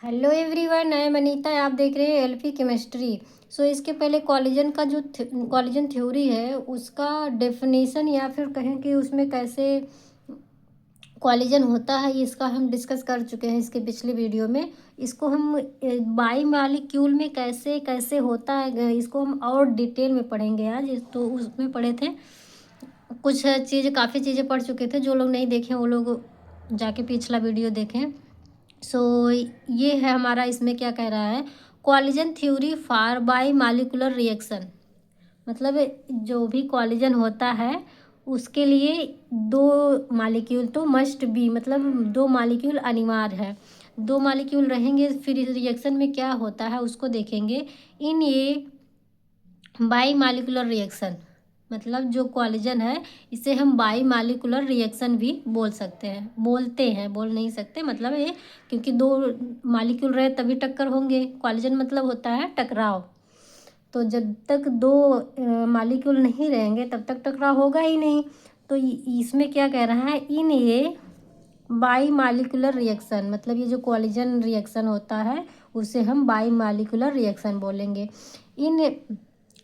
Hello everyone, I am Anita. आप देख रहे हैं एलपी केमिस्ट्री। इसके पहले कॉलिजन का जो कॉलिजन थ्योरी है उसका डेफिनेशन या फिर कहें कि उसमें कैसे कॉलिजन होता है, इसका हम डिस्कस कर चुके हैं इसके पिछले वीडियो में। इसको हम बाई मॉलिक्यूल में कैसे कैसे होता है इसको हम और डिटेल में पढ़ेंगे आज। तो उसमें पढ़े थे कुछ चीज़ें, काफ़ी चीज़ें पढ़ चुके थे। जो लोग नहीं देखें वो लोग जाके पिछला वीडियो देखें। ये है हमारा, इसमें क्या कह रहा है, collision theory for by molecular reaction. मतलब जो भी कॉलिजन होता है उसके लिए दो मॉलिक्यूल तो मस्ट बी, मतलब दो मॉलिक्यूल अनिवार्य है। दो मॉलिक्यूल रहेंगे, फिर इस रिएक्शन में क्या होता है उसको देखेंगे। इन ये बाई मॉलिक्यूलर रिएक्शन, मतलब जो कॉलिजन है इसे हम बाई मॉलिक्यूलर रिएक्शन भी बोलते हैं, बोल नहीं सकते। मतलब ये क्योंकि दो मॉलिक्यूल रहे तभी टक्कर होंगे। कॉलिजन मतलब होता है टकराव। तो जब तक दो मॉलिक्यूल नहीं रहेंगे तब तक टकराव होगा ही नहीं। तो इसमें क्या कह रहा है, इन ये बाई मॉलिक्यूलर रिएक्शन, मतलब ये जो कॉलिजन रिएक्शन होता है उसे हम बाई मॉलिक्यूलर रिएक्शन बोलेंगे। In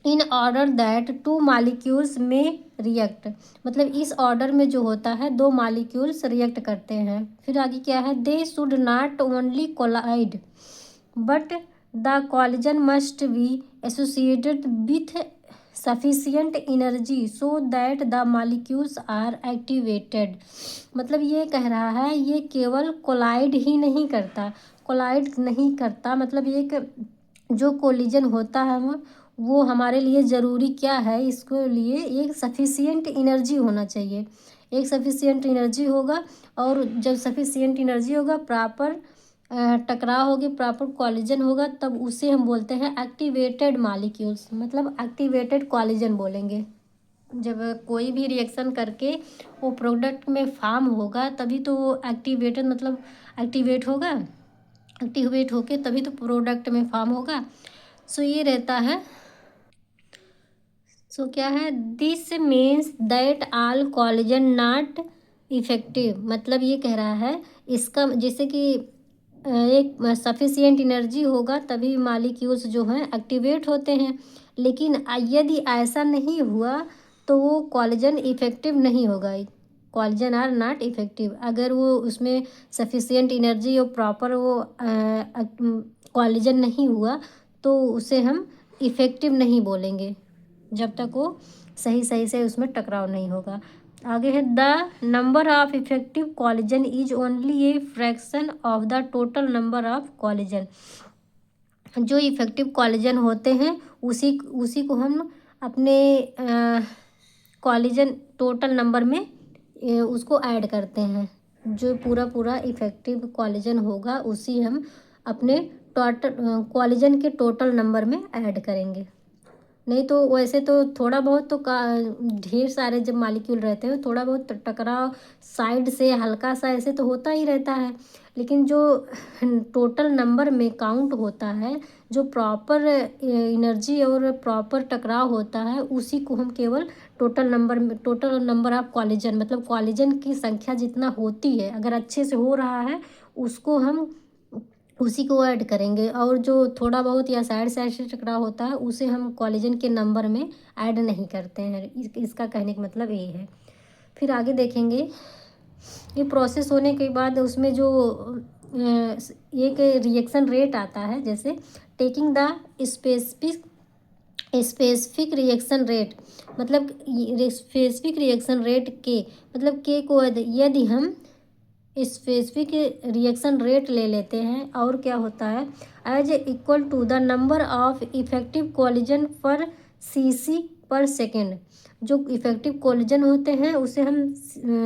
in order that two molecules में रिएक्ट, मतलब इस ऑर्डर में जो होता है दो मॉलिक्यूल्स रिएक्ट करते हैं। फिर आगे क्या है, they should not only collide but the collision must be associated with sufficient energy so that the molecules are activated. मतलब ये कह रहा है ये केवल कोलाइड नहीं करता, मतलब एक जो कोलिजन होता है वो हमारे लिए ज़रूरी क्या है, इसके लिए एक सफिशियंट एनर्जी होना चाहिए। एक सफिशियंट एनर्जी होगा, और जब सफिशियंट एनर्जी होगा, प्रॉपर टकराव होगी, प्रॉपर कॉलिजन होगा, तब उसे हम बोलते हैं एक्टिवेटेड मॉलिक्यूल्स, मतलब एक्टिवेटेड कॉलिजन बोलेंगे। जब कोई भी रिएक्शन करके वो प्रोडक्ट में फॉर्म होगा तभी तो वो एक्टिवेटेड, मतलब एक्टिवेट होगा, एक्टिवेट होके तभी तो प्रोडक्ट में फॉर्म होगा। ये रहता है। क्या है, this means that all collision not effective, मतलब ये कह रहा है इसका, जैसे कि एक सफिशियंट एनर्जी होगा तभी मॉलिक्यूल्स जो हैं एक्टिवेट होते हैं। लेकिन यदि ऐसा नहीं हुआ तो वो कॉलिजन इफेक्टिव नहीं होगा। कॉलिजन आर नॉट इफेक्टिव, अगर वो उसमें सफिशियंट एनर्जी और प्रॉपर वो कॉलिजन नहीं हुआ तो उसे हम इफेक्टिव नहीं बोलेंगे, जब तक वो सही सही से उसमें टकराव नहीं होगा। आगे है, the number of effective collision is only a fraction of the total number of collision. जो इफेक्टिव कॉलिजन होते हैं उसी उसी को हम अपने कॉलिजन टोटल नंबर में उसको ऐड करते हैं। जो पूरा पूरा इफेक्टिव कॉलिजन होगा उसी हम अपने टोटल कॉलिजन के टोटल नंबर में ऐड करेंगे। नहीं तो वैसे तो थोड़ा बहुत तो ढेर सारे जब मॉलिक्यूल रहते हैं थोड़ा बहुत टकराव साइड से हल्का सा ऐसे तो होता ही रहता है। लेकिन जो टोटल नंबर में काउंट होता है, जो प्रॉपर एनर्जी और प्रॉपर टकराव होता है, उसी को हम केवल टोटल नंबर ऑफ कॉलिजन, मतलब कॉलिजन की संख्या जितना होती है अगर अच्छे से हो रहा है उसको हम उसी को ऐड करेंगे। और जो थोड़ा बहुत या साइड साइड से टकराव होता है उसे हम कॉलिजन के नंबर में ऐड नहीं करते हैं। इसका कहने का मतलब ये है। फिर आगे देखेंगे, ये प्रोसेस होने के बाद उसमें जो एक रिएक्शन रेट आता है, जैसे taking the specific reaction rate, मतलब स्पेसिफिक रिएक्शन रेट के, मतलब के को यदि हम स्पेसिफिक रिएक्शन रेट ले लेते हैं और क्या होता है, as equal to the number of effective collision per cc per second. जो इफेक्टिव कॉलिजन होते हैं उसे हम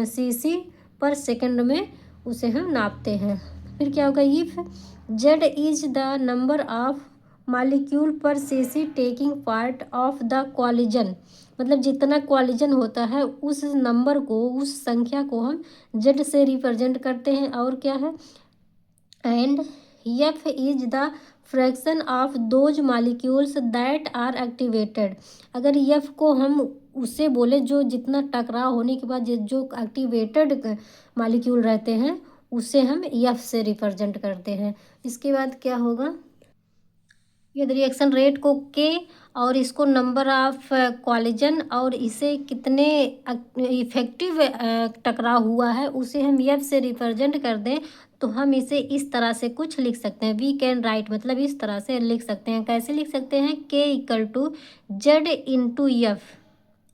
सीसी पर सेकेंड में उसे हम नापते हैं। फिर क्या होगा, if Z is the number of molecule per cc taking part of the collision, मतलब जितना कॉलिजन होता है उस नंबर को, उस संख्या को हम जेड से रिप्रेजेंट करते हैं। और क्या है, and F is the fraction of those molecules that are activated. अगर एफ को हम उससे बोले जो जितना टकराव होने के बाद जो एक्टिवेटेड मॉलिक्यूल रहते हैं उसे हम एफ से रिप्रेजेंट करते हैं। इसके बाद क्या होगा, ये रिएक्शन रेट को के और इसको नंबर ऑफ कॉलिजन और इसे कितने इफेक्टिव टकराव हुआ है उसे हम एफ से रिप्रेजेंट कर दें तो हम इसे इस तरह से कुछ लिख सकते हैं। वी कैन राइट मतलब इस तरह से लिख सकते हैं। कैसे लिख सकते हैं, K equal to Z into F,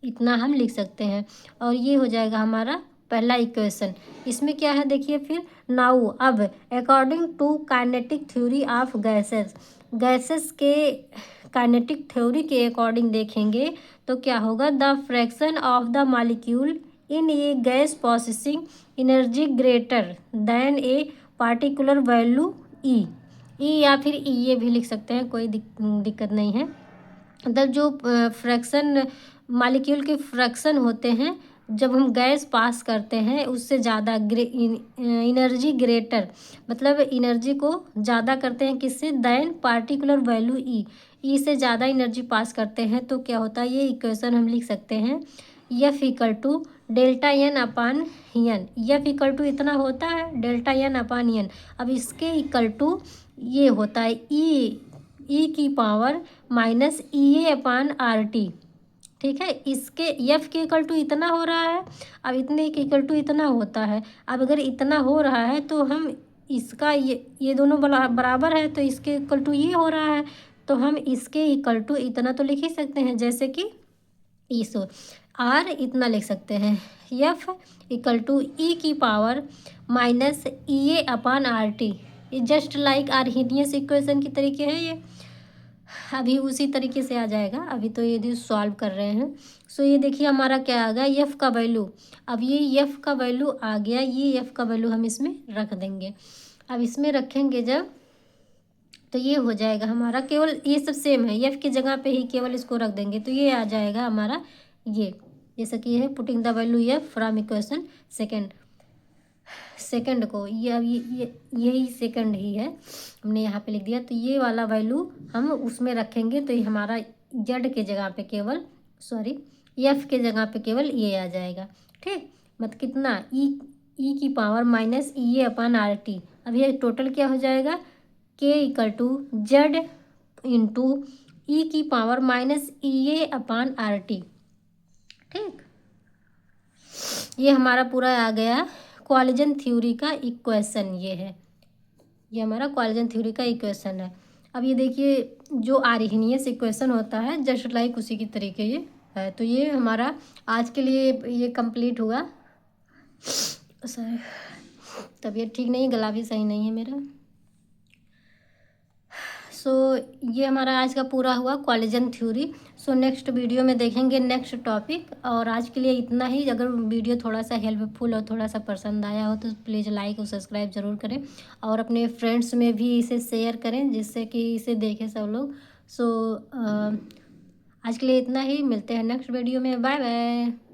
इतना हम लिख सकते हैं। और ये हो जाएगा हमारा पहला इक्वेशन। इसमें क्या है देखिए फिर, नाउ अब according to kinetic theory of gases, gases के काइनेटिक थ्योरी के अकॉर्डिंग देखेंगे तो क्या होगा, the fraction of the molecule in a gas processing energy greater than a particular value E, E या फिर ई ये भी लिख सकते हैं, कोई दिक्कत नहीं है। मतलब जो फ्रैक्शन मॉलिक्यूल के फ्रैक्शन होते हैं जब हम गैस पास करते हैं उससे ज़्यादा एनर्जी ग्रेटर मतलब एनर्जी को ज़्यादा करते हैं किससे, दैन पार्टिकुलर वैल्यू ई, ई से ज़्यादा एनर्जी पास करते हैं तो क्या होता है, ये इक्वेशन हम लिख सकते हैं F equal to delta N upon N. F equal to इतना होता है डेल्टा एन अपान एन। अब इसके इक्वल टू ये होता है ई की पावर माइनस ई ए अपान आर टी। ठीक है, इसके एफ के इक्वल टू इतना हो रहा है, अब इतने के इक्वल टू इतना होता है। अब अगर इतना हो रहा है तो हम इसका ये दोनों बराबर है तो इसके इक्वल टू ये हो रहा है तो हम इसके इक्वल टू इतना तो लिख ही सकते हैं, जैसे कि इस आर इतना लिख सकते हैं, एफ इक्वल टू ई की पावर माइनस ई ए अपान आर टी। ये जस्ट लाइक आर्हीनियस इक्वेशन की तरीके है ये, अभी उसी तरीके से आ जाएगा। अभी तो ये सॉल्व कर रहे हैं। सो ये देखिए हमारा क्या आ गया, एफ का वैल्यू। अब ये एफ का वैल्यू आ गया, ये एफ का वैल्यू हम इसमें रख देंगे। अब इसमें रखेंगे जब तो ये हो जाएगा हमारा, केवल ये सब सेम है, एफ की जगह पे ही केवल इसको रख देंगे तो ये आ जाएगा हमारा ये, जैसा कि ये है putting the value F from equation second को, ये अब यही सेकंड ही है, हमने यहाँ पे लिख दिया। तो ये वाला वैल्यू हम उसमें रखेंगे तो ये हमारा जेड के जगह पे केवल एफ के जगह पे केवल ये आ जाएगा। ठीक, मतलब कितना, ई की पावर माइनस ई ए अपान आर टी। अब ये टोटल क्या हो जाएगा, के इक्वल टू जेड इंटू ई की पावर माइनस ई ए अपान आर टी। ठीक, ये हमारा पूरा आ गया कॉलिजन थ्योरी का इक्वेशन। ये है, ये हमारा कॉलिजन थ्योरी का इक्वेशन है। अब ये देखिए जो आर्हीनियस इक्वेशन होता है जस्ट लाइक उसी की तरीके ये है। तो ये हमारा आज के लिए ये कंप्लीट हुआ। सर तबीयत ठीक नहीं, गला भी सही नहीं है मेरा। सो ये हमारा आज का पूरा हुआ collision theory. So next video में देखेंगे नेक्स्ट टॉपिक। और आज के लिए इतना ही। अगर वीडियो थोड़ा सा हेल्पफुल और थोड़ा सा पसंद आया हो तो प्लीज़ लाइक और सब्सक्राइब ज़रूर करें और अपने फ्रेंड्स में भी इसे शेयर करें जिससे कि इसे देखें सब लोग। सो आज के लिए इतना ही, मिलते हैं नेक्स्ट वीडियो में, बाय बाय।